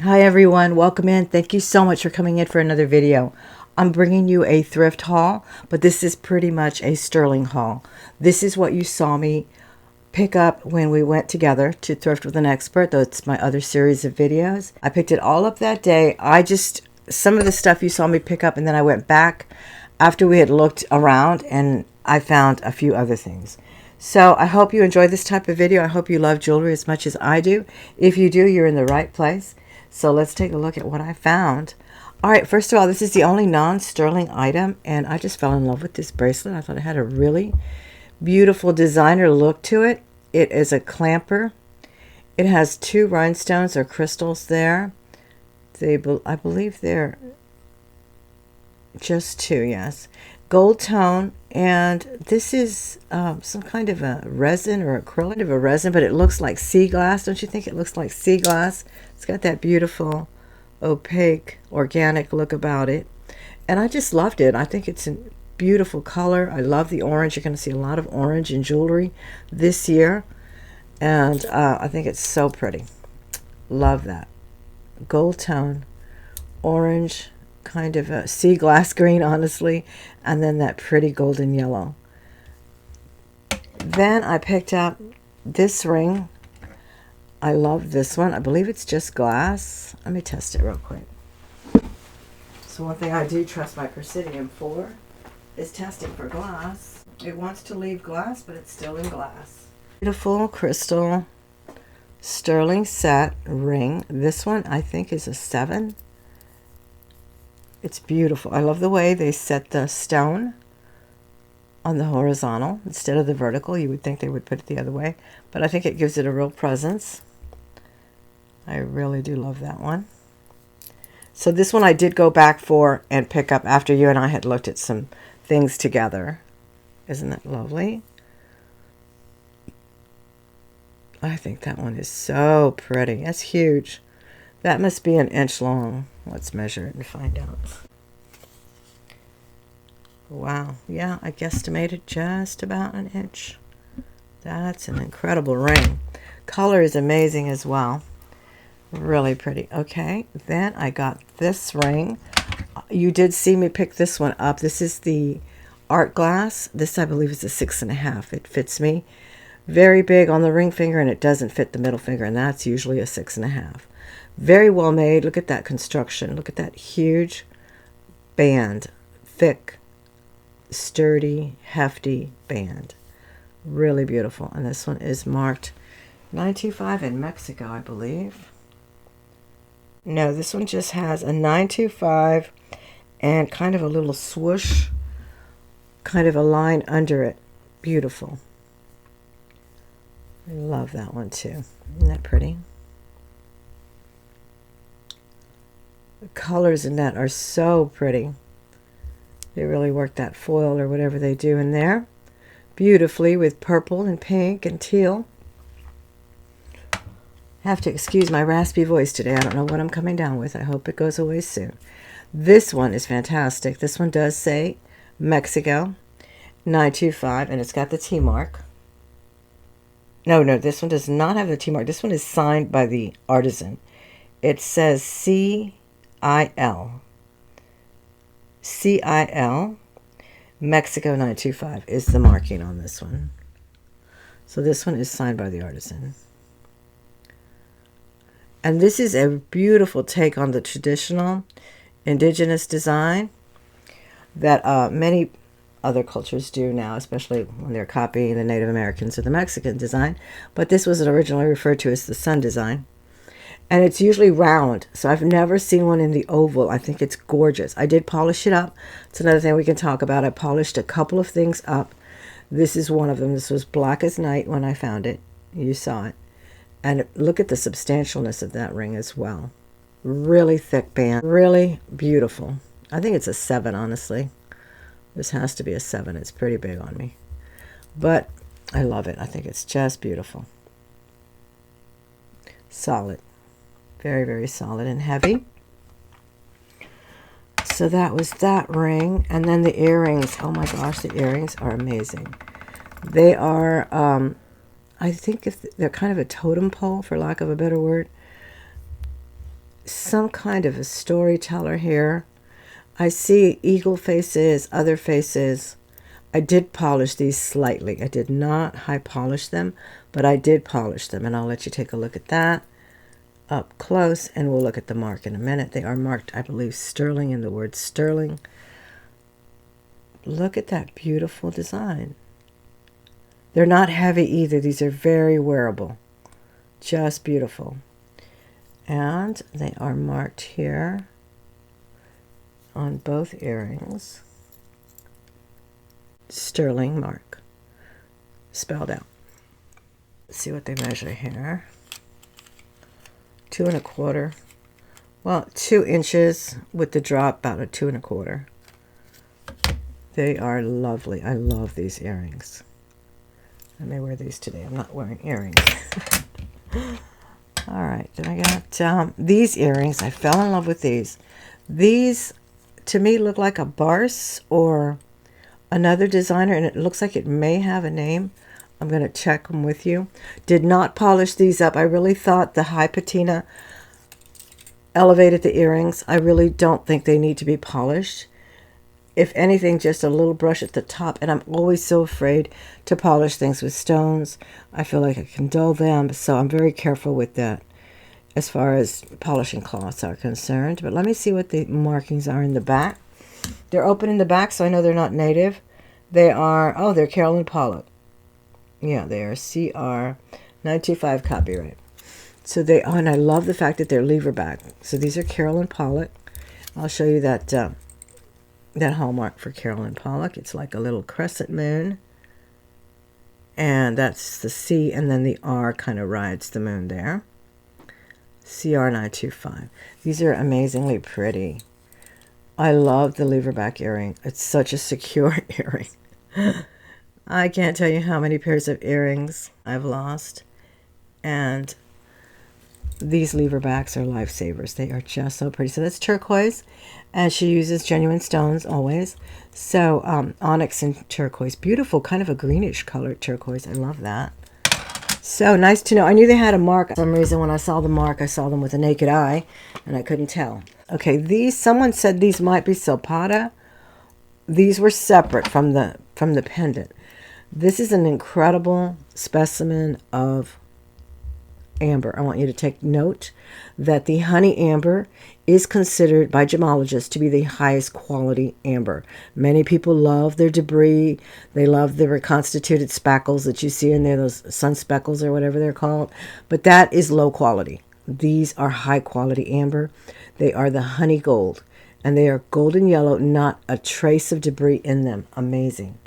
Hi everyone, welcome in. Thank you so much for coming in for another video. I'm bringing you a thrift haul, but this is pretty much a sterling haul. This is what you saw me pick up when we went together to Thrift with an Expert. That's my other series of videos. I picked it all up that day. Some of the stuff you saw me pick up, and then I went back after we had looked around and I found a few other things. So I hope you enjoy this type of video. I hope you love jewelry as much as I do. If you do, you're in the right place. So let's take a look at what I found. All right, first of all, this is the only non-sterling item, and I just fell in love with this bracelet. I thought it had a really beautiful designer look to it. It is a clamper. It has two rhinestones or crystals there. I believe they're just two, yes. Gold tone, and this is some kind of a resin or acrylic, but it looks like sea glass. Don't you think it looks like sea glass? It's got that beautiful, opaque, organic look about it. And I just loved it. I think it's a beautiful color. I love the orange. You're going to see a lot of orange in jewelry this year. And I think it's so pretty. Love that. Gold tone, orange, kind of a sea glass green, honestly, and then that pretty golden yellow. Then I picked up this ring. I love this one. I believe it's just glass. Let me test it real quick. So one thing I do trust my Presidium for is testing for glass. It wants to leave glass, but it's still in glass. Beautiful crystal sterling set ring. This one I think is a 7. It's beautiful. I love the way they set the stone on the horizontal instead of the vertical. You would think they would put it the other way, but I think it gives it a real presence. I really do love that one. So this one I did go back for and pick up after you and I had looked at some things together. Isn't that lovely? I think that one is so pretty. That's huge. That must be an inch long. Let's measure it and find out. Wow. Yeah, I guesstimated just about an inch. That's an incredible ring. Color is amazing as well. Really pretty. Okay, then I got this ring. You did see me pick this one up. This is the art glass. This, I believe, is a 6.5. It fits me very big on the ring finger, and it doesn't fit the middle finger, and that's usually a 6.5. Very well made. Look at that construction. Look at that huge band. Thick, sturdy, hefty band. Really beautiful. And this one is marked 925 in Mexico, I believe. No, this one just has a 925 and kind of a little swoosh, kind of a line under it. Beautiful. I love that one too. Isn't that pretty? The colors in that are so pretty. They really work that foil or whatever they do in there beautifully with purple and pink and teal. Have to excuse my raspy voice today. I don't know what I'm coming down with. I hope it goes away soon. This one is fantastic. This one does say Mexico 925, and it's got the T mark. No, this one does not have the T mark. This one is signed by the artisan. It says C-I-L. C-I-L. Mexico 925 is the marking on this one. So this one is signed by the artisan. And this is a beautiful take on the traditional indigenous design that many other cultures do now, especially when they're copying the Native Americans or the Mexican design. But this was originally referred to as the sun design. And it's usually round, so I've never seen one in the oval. I think it's gorgeous. I did polish it up. It's another thing we can talk about. I polished a couple of things up. This is one of them. This was black as night when I found it. You saw it. And look at the substantialness of that ring as well. Really thick band. Really beautiful. I think it's a 7, honestly. This has to be a 7. It's pretty big on me. But I love it. I think it's just beautiful. Solid. Very, very solid and heavy. So that was that ring. And then the earrings. Oh my gosh, the earrings are amazing. They are, I think if they're kind of a totem pole, for lack of a better word. some kind of a storyteller here. I see eagle faces, other faces. I did polish these slightly. I did not high polish them, but I did polish them, and I'll let you take a look at that up close, and we'll look at the mark in a minute. They are marked, I believe, sterling in the word sterling. Look at that beautiful design. They're not heavy either. These are very wearable. Just beautiful. And they are marked here on both earrings. Sterling mark. Spelled out. Let's see what they measure here. 2 1/4. Well, 2 inches with the drop, about a 2 1/4. They are lovely. I love these earrings. I may wear these today. I'm not wearing earrings. All right, then I got these earrings. I fell in love with these. These, to me, look like a Barse or another designer, and it looks like it may have a name. I'm going to check them with you. Did not polish these up. I really thought the high patina elevated the earrings. I really don't think they need to be polished. If anything, just a little brush at the top. And I'm always so afraid to polish things with stones. I feel like I can dull them, so I'm very careful with that as far as polishing cloths are concerned. But let me see what the markings are in the back. They're open in the back, so I know they're not native. They are, oh, they're Carolyn Pollock. Yeah, they are CR 925 copyright. So they, oh, and I love the fact that they're lever back. So these are Carolyn Pollock. I'll show you that that hallmark for Carolyn Pollock. It's like a little crescent moon. And that's the C, and then the R kind of rides the moon there. CR 925. These are amazingly pretty. I love the lever back earring. It's such a secure earring. I can't tell you how many pairs of earrings I've lost. And these lever backs are lifesavers. They are just so pretty. So that's turquoise, and she uses genuine stones always. So onyx and turquoise. Beautiful, kind of a greenish colored turquoise. I love that. So nice to know. I knew they had a mark. For some reason, when I saw the mark, I saw them with a naked eye, and I couldn't tell. Okay, these, someone said these might be Silpata. These were separate from the pendant. This is an incredible specimen of amber. I want you to take note that the honey amber is considered by gemologists to be the highest quality amber. Many people love their debris. They love the reconstituted spackles that you see in there, those sun speckles or whatever they're called. But that is low quality. These are high quality amber. They are the honey gold, and they are golden yellow, not a trace of debris in them. Amazing.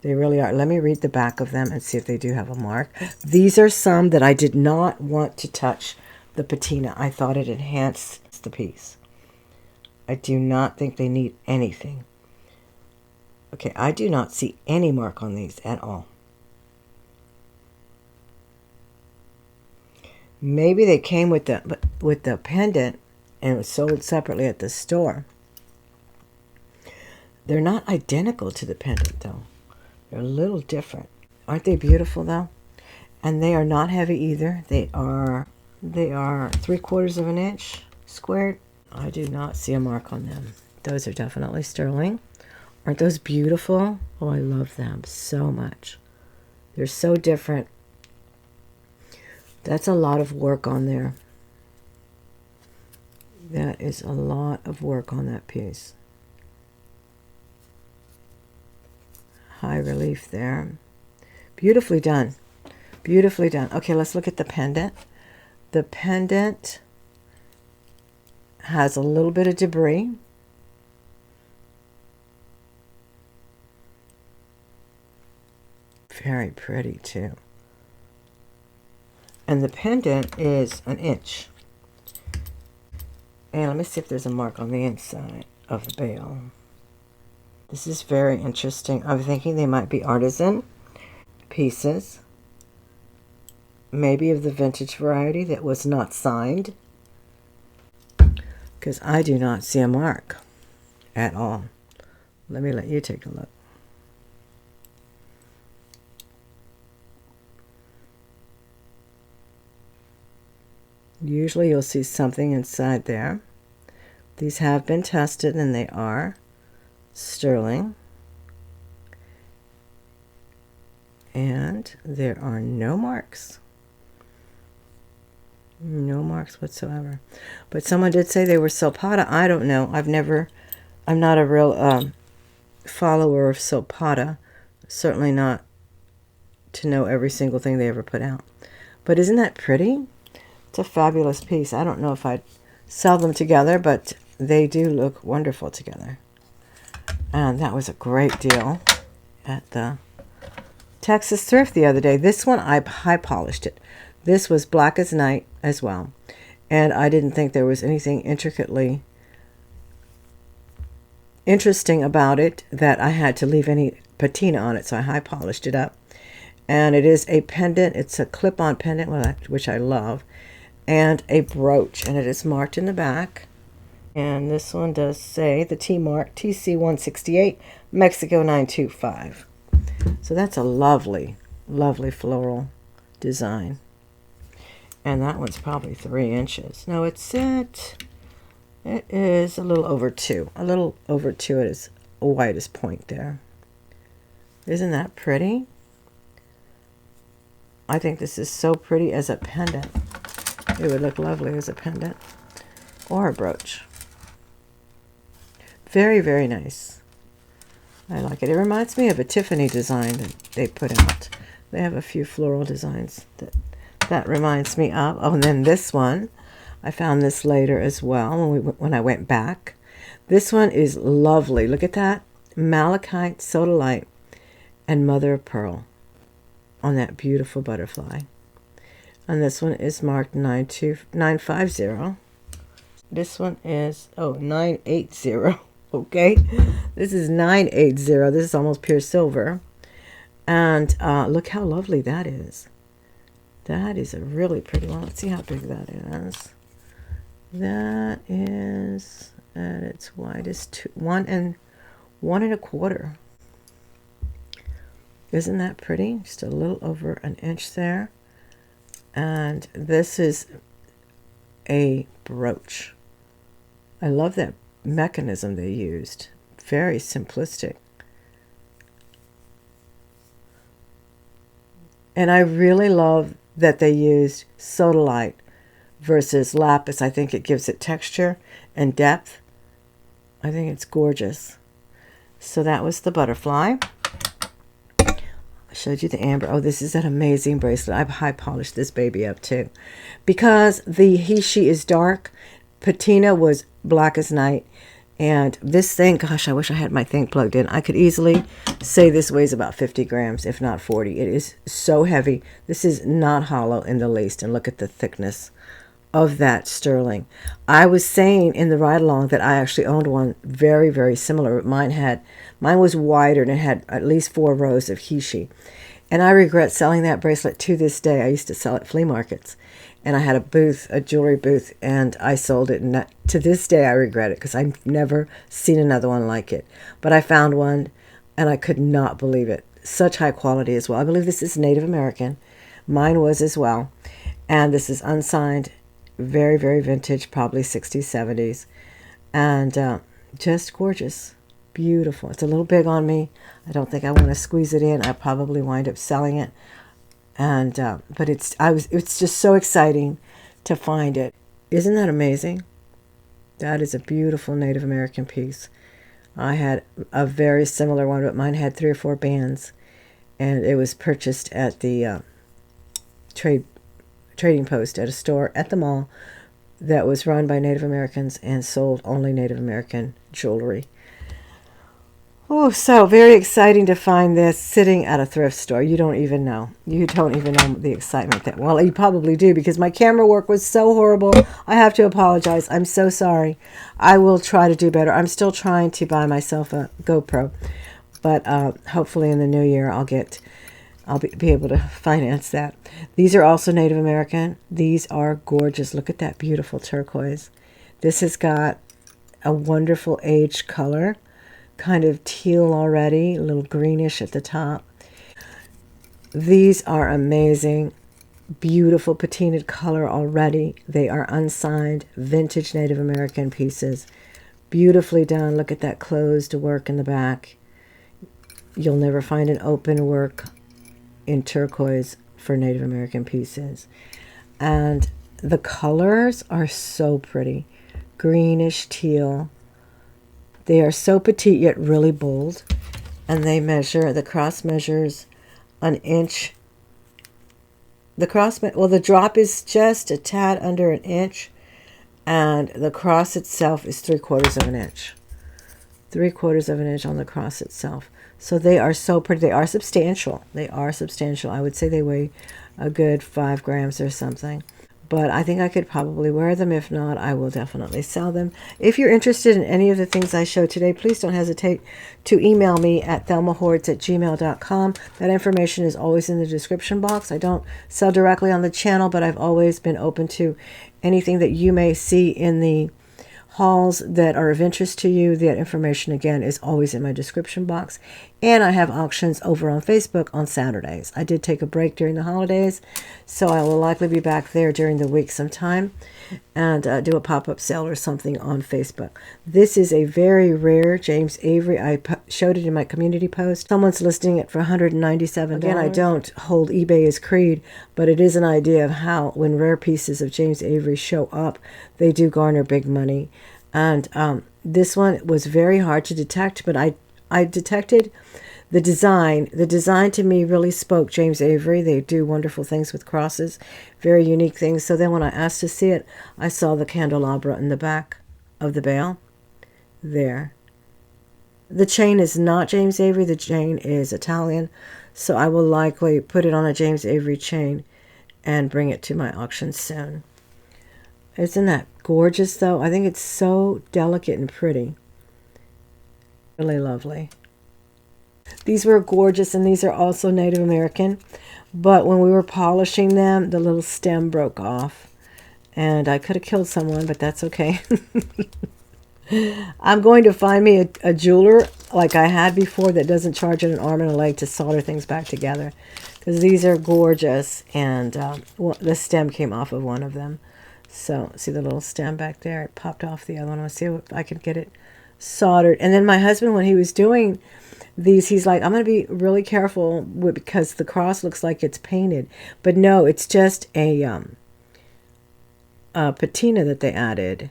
They really are. Let me read the back of them and see if they do have a mark. These are some that I did not want to touch the patina. I thought it enhanced the piece. I do not think they need anything. Okay, I do not see any mark on these at all. Maybe they came with the pendant and it was sold separately at the store. They're not identical to the pendant, though. They're a little different. Aren't they beautiful, though? And they are not heavy either. They are 3/4 of an inch squared. I do not see a mark on them. Those are definitely sterling. Aren't those beautiful? Oh, I love them so much. They're so different. That's a lot of work on there. That is a lot of work on that piece. High relief there. Beautifully done. Beautifully done. Okay, let's look at the pendant. The pendant has a little bit of debris. Very pretty, too. And the pendant is an inch. And let me see if there's a mark on the inside of the bail. This is very interesting. I'm thinking they might be artisan pieces. Maybe of the vintage variety that was not signed. Because I do not see a mark at all. Let me let you take a look. Usually you'll see something inside there. These have been tested and they are sterling. And there are no marks. No marks whatsoever. But someone did say they were Silpata. I don't know. I'm not a real follower of Silpata. Certainly not to know every single thing they ever put out. But isn't that pretty? It's a fabulous piece. I don't know if I'd sell them together, but they do look wonderful together. And that was a great deal at the Texas Thrift the other day. This one, I high polished it. This was black as night as well. And I didn't think there was anything intricately interesting about it that I had to leave any patina on it. So I high polished it up. And it is a pendant. It's a clip-on pendant, which I love. And a brooch. And it is marked in the back. And this one does say the T mark, TC168, Mexico 925. So that's a lovely, lovely floral design. And that one's probably 3 inches. No, it is a little over 2. A little over 2 at its widest point there. Isn't that pretty? I think this is so pretty as a pendant. It would look lovely as a pendant or a brooch. Very, very nice. I like it. It reminds me of a Tiffany design that they put out. They have a few floral designs that reminds me of. Oh, and then this one, I found this later as well when I went back. This one is lovely. Look at that. Malachite, sodalite, and mother of pearl on that beautiful butterfly. And this one is marked 950. This one is, 980. Okay, this is 980. This is almost pure silver. And look how lovely that is. That is a really pretty one. Let's see how big that is. That is at its widest 1 1.25. Isn't that pretty? Just a little over an inch there. And this is a brooch. I love that mechanism they used. Very simplistic. And I really love that they used sodalite versus lapis. I think it gives it texture and depth. I think it's gorgeous. So that was the butterfly. I showed you the amber. Oh, this is an amazing bracelet. I've high polished this baby up too. Because the he-she is dark, patina was black as night. And this thing, gosh, I wish I had my thing plugged in. I could easily say this weighs about 50 grams, if not 40. It is so heavy. This is not hollow in the least. And look at the thickness of that sterling. I was saying in the ride-along that I actually owned one very, very similar. Mine was wider and it had at least 4 rows of he-she. And I regret selling that bracelet to this day. I used to sell at flea markets. And I had a booth, a jewelry booth, and I sold it. And to this day, I regret it because I've never seen another one like it. But I found one, and I could not believe it. Such high quality as well. I believe this is Native American. Mine was as well. And this is unsigned, very, very vintage, probably 60s, 70s. And just gorgeous. Beautiful. It's a little big on me. I don't think I want to squeeze it in. I probably wind up selling it. And but it's just so exciting to find it. Isn't that amazing? That is a beautiful Native American piece. I had a very similar one, but mine had 3 or 4 bands, and it was purchased at the trading post at a store at the mall that was run by Native Americans and sold only Native American jewelry. Oh, so very exciting to find this sitting at a thrift store. You don't even know. You don't even know the excitement that, well, you probably do because my camera work was so horrible. I have to apologize. I'm so sorry. I will try to do better. I'm still trying to buy myself a GoPro, but hopefully in the new year I'll be able to finance that. These are also Native American. These are gorgeous. Look at that beautiful turquoise. This has got a wonderful aged color. Kind of teal already, a little greenish at the top. These are amazing. beautiful patinaed color already. They are unsigned, vintage Native American pieces. Beautifully done. Look at that closed work in the back. You'll never find an open work in turquoise for Native American pieces. And the colors are so pretty. Greenish teal. They are so petite yet really bold. And they measure, the cross measures an inch. The drop is just a tad under an inch. And the cross itself is 3/4 of an inch. 3/4 of an inch on the cross itself. So they are so pretty. They are substantial. They are substantial. I would say they weigh a good 5 grams or something. But I think I could probably wear them. If not, I will definitely sell them. If you're interested in any of the things I showed today, please don't hesitate to email me at thelmahordes@gmail.com. That information is always in the description box. I don't sell directly on the channel, but I've always been open to anything that you may see in the hauls that are of interest to you. That information, again, is always in my description box. And I have auctions over on Facebook on Saturdays. I did take a break during the holidays, so I will likely be back there during the week sometime and do a pop-up sale or something on Facebook. This is a very rare James Avery. I showed it in my community post. Someone's listing it for $197. Again, I don't hold eBay as creed, but it is an idea of how when rare pieces of James Avery show up, they do garner big money. And this one was very hard to detect, but I detected the design. The design to me really spoke James Avery. They do wonderful things with crosses, very unique things. So then when I asked to see it, I saw the candelabra in the back of the bale there. The chain is not James Avery. The chain is Italian. So I will likely put it on a James Avery chain and bring it to my auction soon. Isn't that gorgeous, though? I think it's so delicate and pretty. Really lovely. These were gorgeous, and these are also Native American. But when we were polishing them, the little stem broke off. And I could have killed someone, but that's okay. I'm going to find me a jeweler like I had before that doesn't charge an arm and a leg to solder things back together. Because these are gorgeous. And the stem came off of one of them. So, see the little stem back there? It popped off the other one. I'll see if I can get it soldered. And then my husband, when he was doing these, he's like, I'm going to be really careful because the cross looks like it's painted. But no, it's just a patina that they added.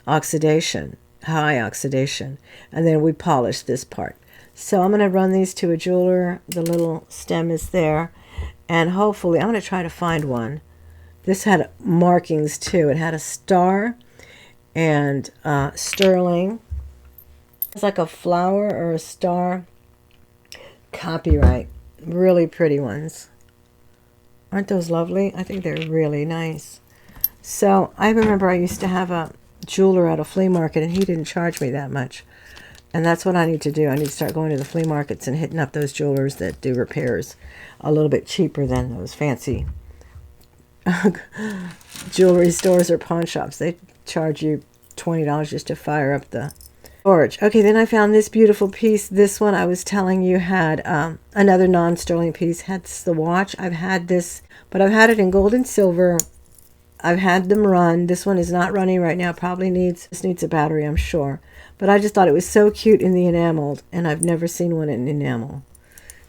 Oxidation, high oxidation. And then we polished this part. So I'm going to run these to a jeweler. The little stem is there. And hopefully, I'm going to try to find one. This had markings too. It had a star and sterling. It's like a flower or a star. Copyright. Really pretty ones. Aren't those lovely? I think they're really nice. So I remember I used to have a jeweler at a flea market, and he didn't charge me that much. And that's what I need to do. I need to start going to the flea markets and hitting up those jewelers that do repairs a little bit cheaper than those fancy jewelry stores or pawn shops. They charge you $20 just to fire up the storage. Okay, then I found this beautiful piece. This one I was telling you had another non-sterling piece. That's the watch. I've had this, but I've had it in gold and silver. I've had them run. This one is not running right now. Probably needs a battery, I'm sure. But I just thought it was so cute in the enameled, and I've never seen one in enamel.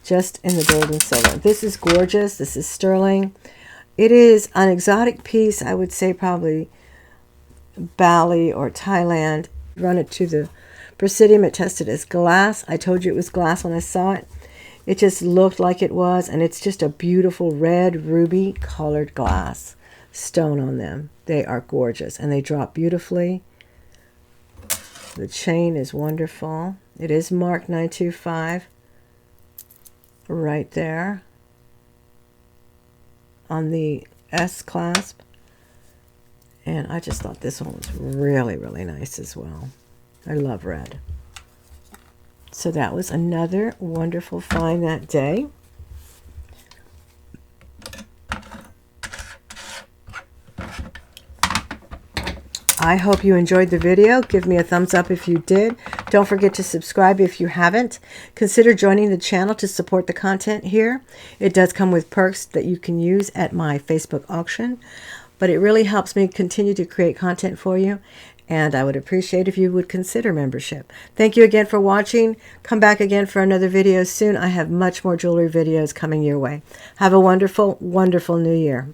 Just in the gold and silver. This is gorgeous. This is sterling. It is an exotic piece. I would say probably Bali or Thailand. Run it to the Presidium. It tested as glass. I told you it was glass when I saw it. It just looked like it was, and it's just a beautiful red ruby colored glass stone on them. They are gorgeous, and they drop beautifully. The chain is wonderful. It is marked 925 right there on the S clasp. And I just thought this one was really, really nice as well. I love red. So that was another wonderful find that day. I hope you enjoyed the video. Give me a thumbs up if you did. Don't forget to subscribe if you haven't. Consider joining the channel to support the content here. It does come with perks that you can use at my Facebook auction, but it really helps me continue to create content for you, and I would appreciate if you would consider membership. Thank you again for watching. Come back again for another video soon. I have much more jewelry videos coming your way. Have a wonderful, wonderful new year.